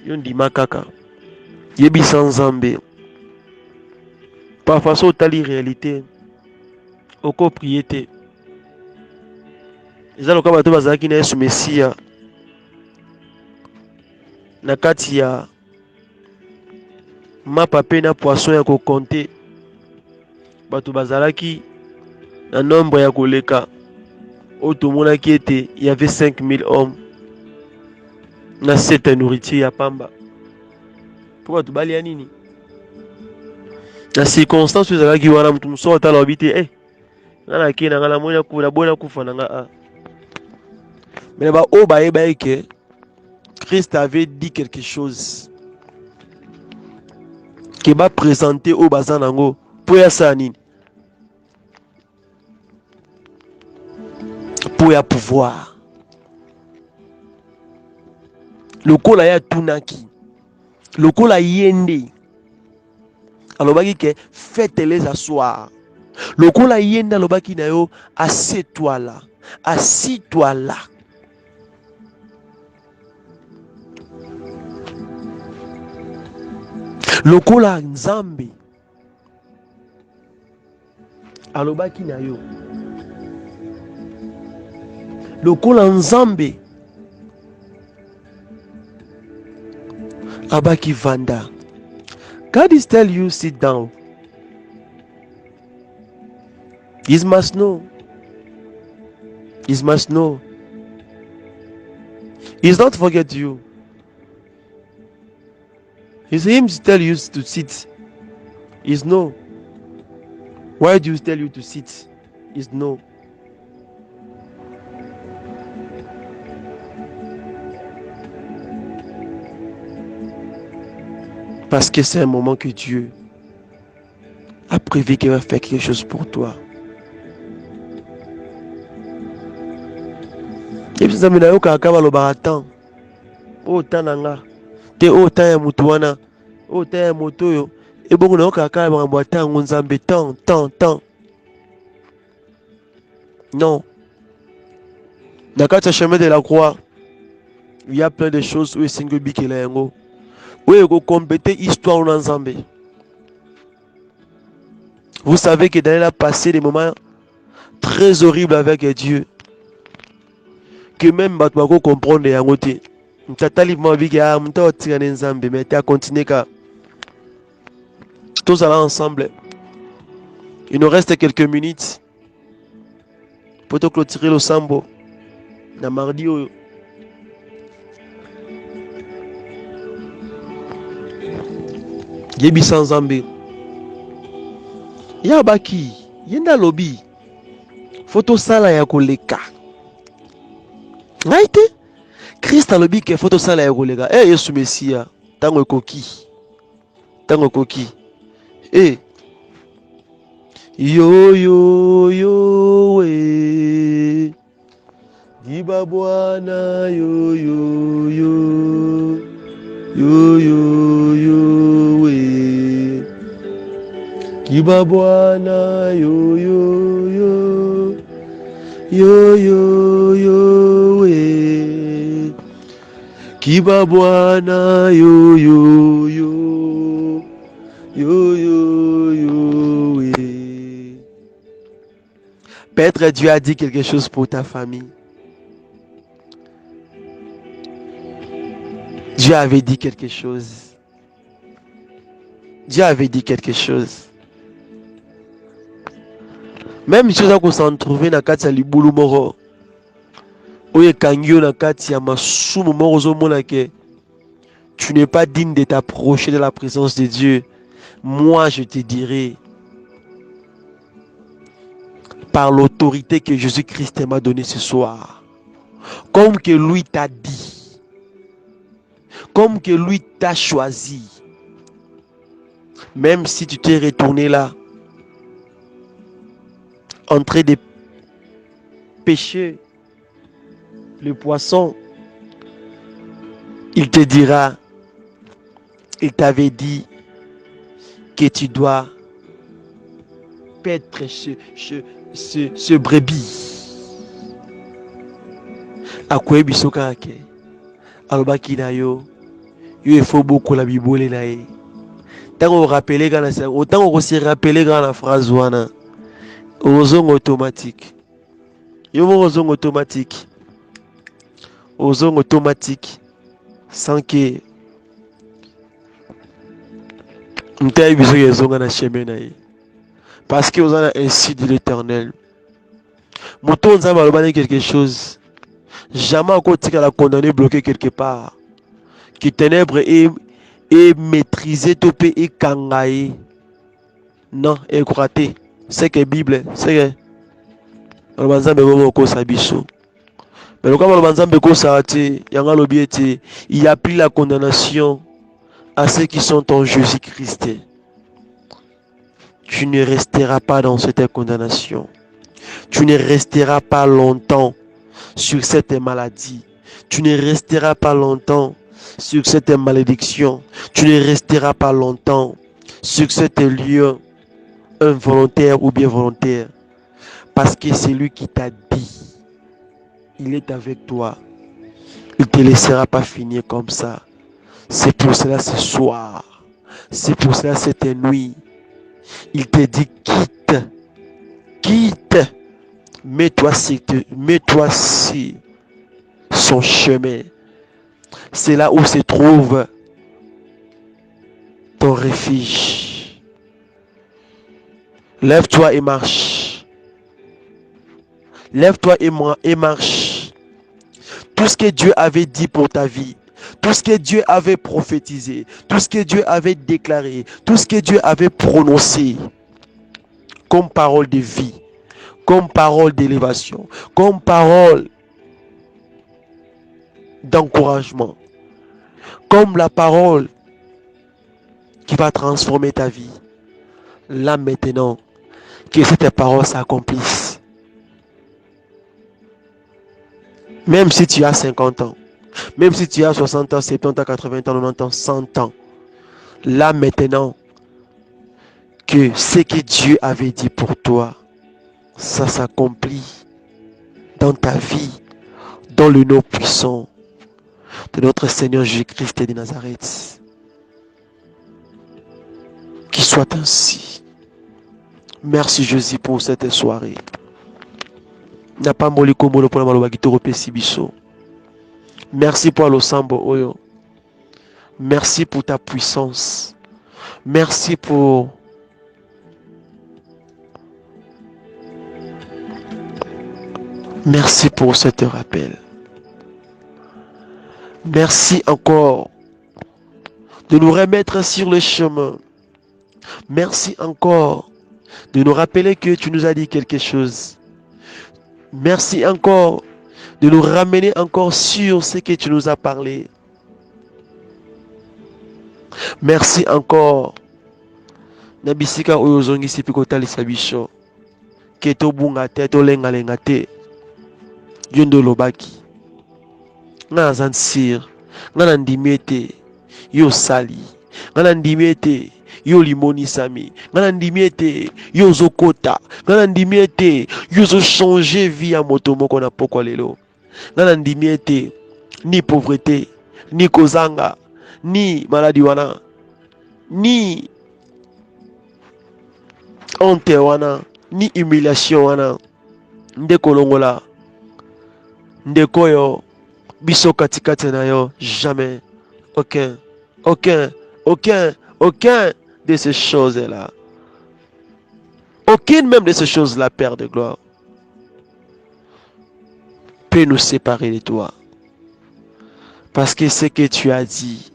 Yondima kaka. Yebisa nzambe. Parfois so tali réalité. Oko prier te. Eza loka bato bazalaki na Yesu Mesia. Na kati ya mapa pe na poisson ya kokonte. bato bazalaki na nombre ya koleka oyo tomonaki ete il y avait 5000 hommes na set ya nourriture ya pamba. Po bato balia nini? Na circonstance oyo ezalaki wana moto mosusu atala lobi te nga na ke na nga namoni naboyi nakufa na nga mais ba oyo bayeba ke Christ avait dit quelque chose ke baprésente oyo baza nango mpo yasala nini? Mpo ya pouvoir. Lokola ya tunaki, lokola yende alobaki ke faites-les asseoir. Lokola yende alobaki na yo assieds-toi là, assis-toi là. Lokola nzambe alobaki na yo, lokola nzambe abaki vanda. God is tell you sit down. He must know. He must know. He's not forget you. It's him to tell you to sit. Is no. Why do you tell you to sit? Is no. Parce que c'est un moment que Dieu a prévu qu'il va faire quelque chose pour toi. Et puis ça me dit que quand le baratin, autant nanga, te autant ya mutuana, autant ya moto, et bon on a kaka ba mbata ngonzambe tant. Non. Dans le chemin de la croix, il y a plein de choses où c'est single bik la yango. Où est compléter histoire ensemble. Vous savez que Daniel a passé des moments très horribles avec Dieu. Que même Batouako comprendre yango te. Mtatali mabi ya mta otingane nzambe mais tu as continué ka. Tous allons ensemble. Il nous reste quelques minutes pour te clôturer le sambo. Na mardi oyo. Yebi sans Zambé. Yabaki, yenda lobby. Photo sala ya koleka. Ngaite? Christ a lobby ke photo sala ya koleka. Yesu Messia, tango koki. Yo we. Diba bwana yo we. Kiba bwana yo we. Kiba bwana yo we. Peut-être Dieu a dit quelque chose pour ta famille. Dieu avait dit quelque chose. Même chose qu'on s'en trouve na kati ya libulu moko. Oye kangyo na kati ya masumu moko zomona ke tu n'es pas digne de t'approcher de la présence de Dieu. Moi je te dirai par l'autorité que Jésus-Christ m'a donnée ce soir, comme que lui t'a dit, comme que lui t'a choisi, même si tu t'es retourné là en train de pêcher le poisson, il te dira, il t'avait dit que tu dois paître ce brebis. Akwe bisoka ke alobaki na yo il faut beaucoup la bibole na ye. Tango rappeler kana ça, autant on se rappeler kana la phrase wana. Ozong automatique. Yo ozong automatique. Ozong automatique sans que mtayi biso yezonga na chemin na ye. Parce que vous en avez ainsi dit l'Éternel. Moto Nzambe alobani quelque chose. Jamais encore tu la condamné bloqué quelque part. Qui ténèbres est maîtrisé topé et kangaï. Non, et croité. C'est que Bible, c'est que le Nzambe ko sabiso. Mais le comme le Nzambe ko sarati, yanga lobieti, il a pris la condamnation à ceux qui sont en Jésus-Christ. Tu ne resteras pas dans cette condamnation. Tu ne resteras pas longtemps sur cette maladie. Tu ne resteras pas longtemps sur cette malédiction. Tu ne resteras pas longtemps sur cet lieu involontaire ou bien volontaire. Parce que c'est lui qui t'a dit. Il est avec toi. Il ne te laissera pas finir comme ça. C'est pour cela ce soir. C'est pour cela cette nuit. Il te dit quitte. Quitte. Mets-toi sur son chemin. C'est là où se trouve ton refuge. Lève-toi et marche. Lève-toi et marche. Tout ce que Dieu avait dit pour ta vie, tout ce que Dieu avait prophétisé, tout ce que Dieu avait déclaré, tout ce que Dieu avait prononcé comme parole de vie, comme parole d'élévation, comme parole d'encouragement, comme la parole qui va transformer ta vie. Là maintenant, que cette parole s'accomplisse. Même si tu as 50 ans, même si tu as 60 ans, 70 ans, 80 ans, 90 ans, 100 ans, là maintenant, que ce que Dieu avait dit pour toi, ça s'accomplit dans ta vie, dans le nom puissant de notre Seigneur Jésus-Christ de Nazareth. Qu'il soit ainsi. Merci Jésus pour cette soirée. Merci pour l'Osambo Oyo. Merci pour ta puissance. Merci pour ce rappel. Merci encore de nous remettre sur le chemin. Merci encore de nous rappeler que tu nous as dit quelque chose. Merci encore de nous ramener encore sur ce que tu nous as parlé. Merci encore. Nabisika oyozongi sipikota lisabisho. Keto bunga te to lenga lenga te. Yondo lobaki. Nga zansir. Nga nandimete. Yo sali. Nga nandimete. Yo limoni sami. Nga nandimete. Yo zokota. Nga nandimete. Yo zo changer vie à motomoko na pokwa lelo. Nga nandimete. Ni pauvreté. Ni kozanga. Ni maladie wana. Ni honte wana. Ni humiliation wana. Ndeko longola. Ndeko yo. Biso katikati na yo. Jamais. Aucun de ces choses-là. Aucune même de ces choses-là, Père de gloire, peut nous séparer de toi. Parce que ce que tu as dit,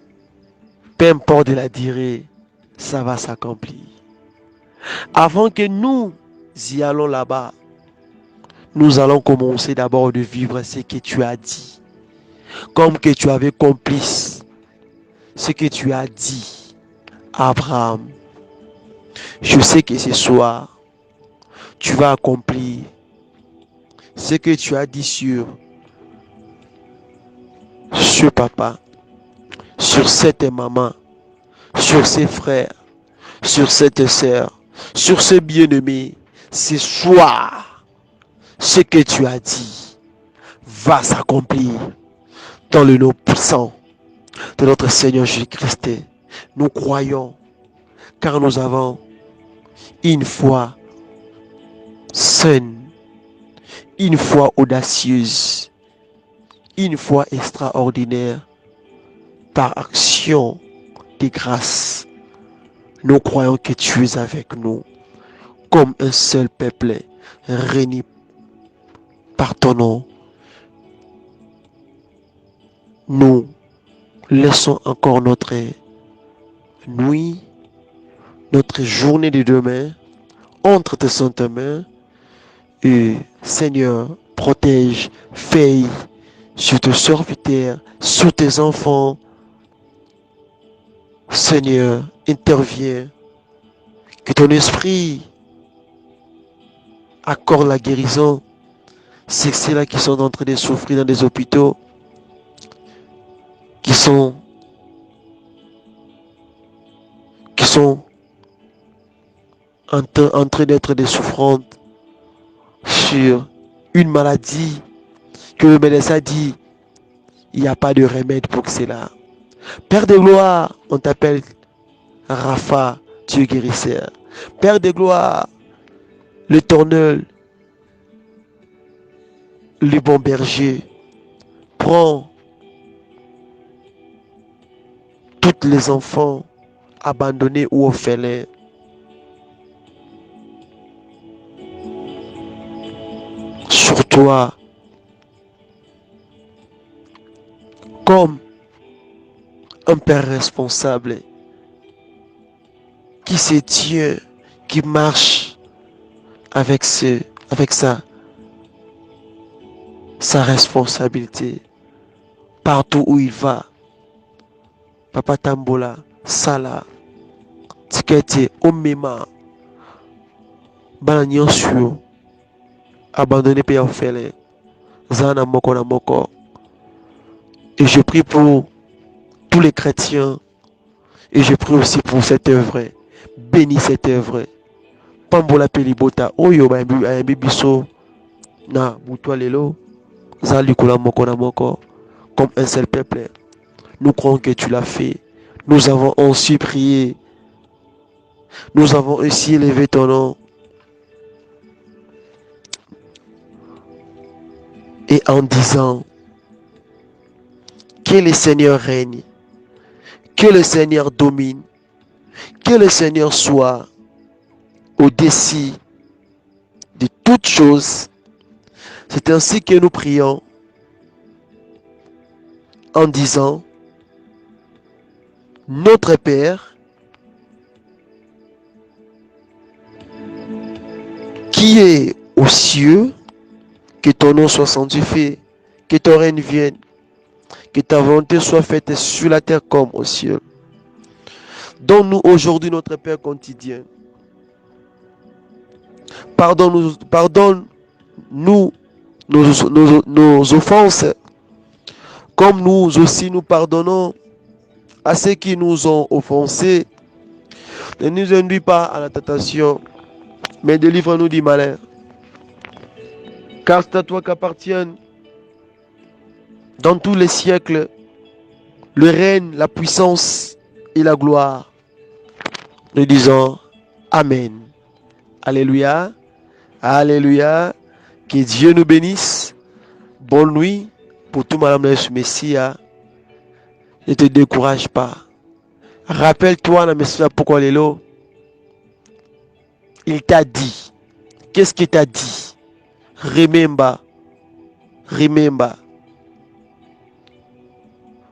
peu importe de la durée, ça va s'accomplir. Avant que nous y allons là-bas, nous allons commencer d'abord de vivre ce que tu as dit. Comme que tu avais complice ce que tu as dit à Abraham. Je sais que ce soir, tu vas accomplir ce que tu as dit sur ce papa, sur cette maman, sur ses frères, sur cette sœur, sur ce bien-aimé. Ce soir, ce que tu as dit va s'accomplir dans le nom puissant de notre Seigneur Jésus-Christ. Nous croyons car nous avons une foi saine, une foi audacieuse, une foi extraordinaire par action de grâce. Nous croyons que tu es avec nous. comme un seul peuple, réunis par ton nom. Nous laissons encore notre nuit, notre journée de demain entre tes saintes mains. Et Seigneur, protège, veille sur tes serviteurs, sur tes enfants. Seigneur, interviens. Que ton esprit accorde la guérison. C'est ceux-là qui sont en train de souffrir dans des hôpitaux, qui sont en train d'être des souffrantes sur une maladie que le médecin dit, il n'y a pas de remède pour cela. Père de gloire, on t'appelle Rapha, Dieu guérisseur. Père de gloire, l'Éternel, le bon berger, prends tous les enfants abandonnés ou orphelins. Sur toi, comme un père responsable qui se tient, qui marche avec sa responsabilité partout où il va. Papa Tambola, Sala, Tikete, Omema, Bananion sur, abandonné Père orphelin, Zana Moko na Moko. Et je prie pour tous les chrétiens. Et je prie aussi pour cette œuvre. Bénis cette œuvre. Pambola Pelibota, Oyo, Bibiso, Na, Boutoa Lelo, Zalikula Moko na Moko, comme un seul peuple. Nous croyons que tu l'as fait. Nous avons aussi prié. Nous avons aussi élevé ton nom. Et en disant que le Seigneur règne, que le Seigneur domine, que le Seigneur soit au-dessus de toutes choses. C'est ainsi que nous prions en disant: Notre Père, qui est aux cieux, que ton nom soit sanctifié, que ton règne vienne, que ta volonté soit faite sur la terre comme au ciel. Donne-nous aujourd'hui notre Père quotidien. Pardonne-nous nos offenses, comme nous aussi nous pardonnons à ceux qui nous ont offensés. Ne nous induis pas à la tentation, mais délivre-nous du malin. Car c'est à toi qu'appartiennent dans tous les siècles le règne, la puissance et la gloire. Nous disons Amen. Alléluia. Alléluia. Que Dieu nous bénisse. Bonne nuit pour tout Madame le Messia. Ne te décourage pas. Rappelle-toi, Messia, pourquoi il est là. Il t'a dit. Qu'est-ce qu'il t'a dit? Remember. Remember.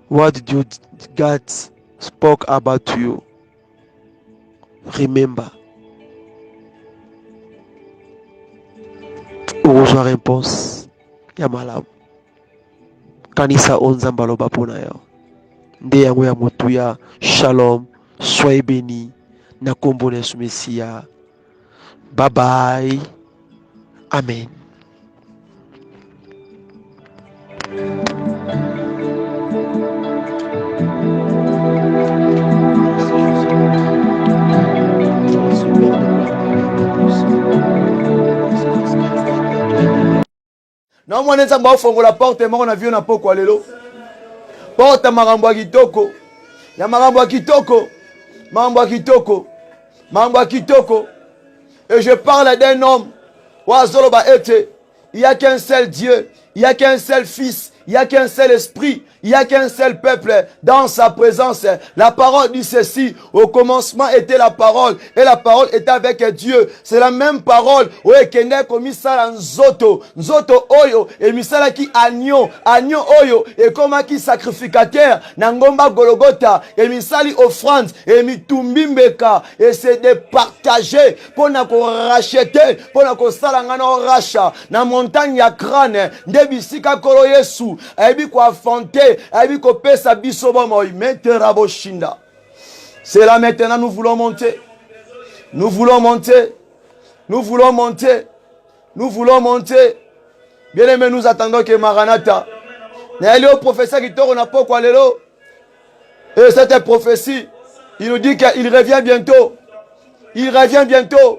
What did God spoke about you? Remember. Ugonjwa réponse ya malamu. Kanisa onzamba loba pona yo. Nde yango ya motu ya shalom. Soyez bénis. Na kombo na Yesu Mesia. Bye bye. Amen. Na mwana nzamba ofongola porte moko na vio na poko lelo. Porte makambo ya kitoko. Ya makambo ya kitoko. Makambo ya kitoko. Makambo ya kitoko. Et je parle d'un homme. Wazoloba ete. Il n'y a qu'un seul Dieu. Il n'y a qu'un seul Fils. Il n'y a qu'un seul Esprit. Il n'y a qu'un seul peuple dans sa présence. La parole dit ceci. Au commencement était la parole. Et la parole était avec Dieu. C'est la même parole. Oye kende komisala nzoto. Nzoto oyo. Et misala ki agneau. Agneau oyo. Et comme qui sacrificateur. Nangomba Golgotha. Et misali offrande. Et mitumbimbeka. Et c'est de partager. Pour na ko racheter. Pour na ko salangana racha. Na montagne ya crâne. Nde bisika kolo Yesu. Ebi ko affronter. Ebi ko pesa bisoba moi. Mete raboshinda. C'est là maintenant nous voulons monter. Nous voulons monter. Nous voulons monter. Nous voulons monter. Bien aimé, nous attendons que Maranatha. Et cette prophétie, il nous dit qu'il revient bientôt. Il revient bientôt.